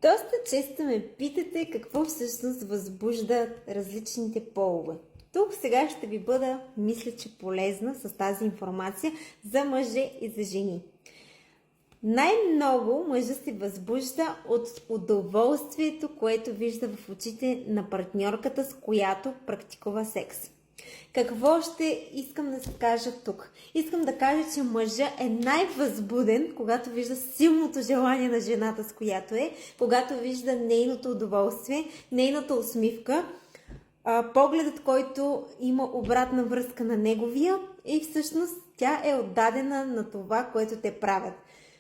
Доста често ме питате какво всъщност възбужда различните полове. Тук сега ще ви бъда, мисля, че полезна с тази информация за мъже и за жени. Най-много мъжът се възбужда от удоволствието, което вижда в очите на партньорката, с която практикува секс. Какво ще искам да се кажа тук? Искам да кажа, че мъжът е най-възбуден, когато вижда силното желание на жената, с която е, когато вижда нейното удоволствие, нейната усмивка, погледът, който има обратна връзка на неговия и всъщност тя е отдадена на това, което те правят.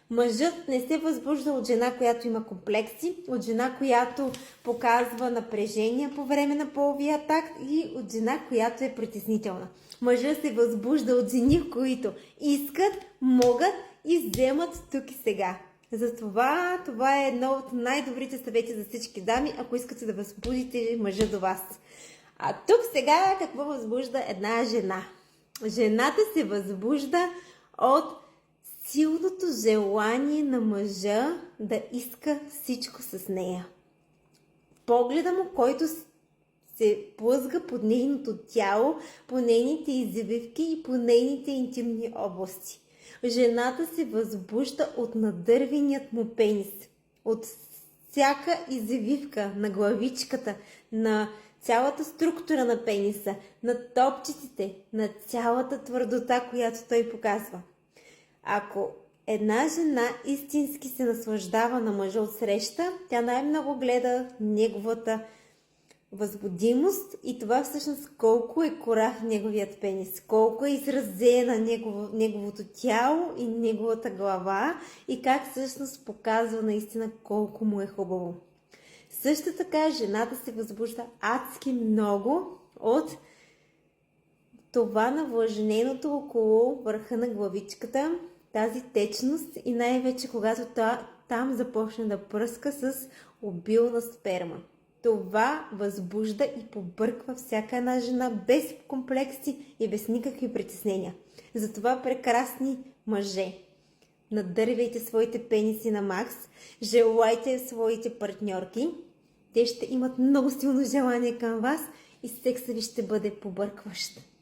Мъжът не се възбужда от жена, която има комплекси, от жена, която показва напрежение по време на половия такт и от жена, която е притеснителна. Мъжът се възбужда от жени, които искат, могат и вземат тук и сега. Затова това е едно от най-добрите съвети за всички дами, ако искате да възбудите мъжа до вас. А тук сега какво възбужда една жена? Жената се възбужда от силното желание на мъжа да иска всичко с нея. Погледа му, който се плъзга под нейното тяло, по нейните извивки и по нейните интимни области. Жената се възбужда от надървеният му пенис, от всяка извивка на главичката, на цялата структура на пениса, на топчиците, на цялата твърдота, която той показва. Ако една жена истински се наслаждава на мъжа от среща, тя най-много гледа неговата възбудимост и това всъщност колко е корав неговият пенис, колко е изразена неговото тяло и неговата глава и как всъщност показва наистина колко му е хубаво. Също така жената се възбужда адски много от това навлажненото около върха на главичката, тази течност и най-вече когато там започне да пръска с обилна сперма. Това възбужда и побърква всяка една жена без комплекси и без никакви притеснения. Затова прекрасни мъже, надървайте своите пениси на макс, желайте своите партньорки, те ще имат много силно желание към вас и секса ви ще бъде побъркващ.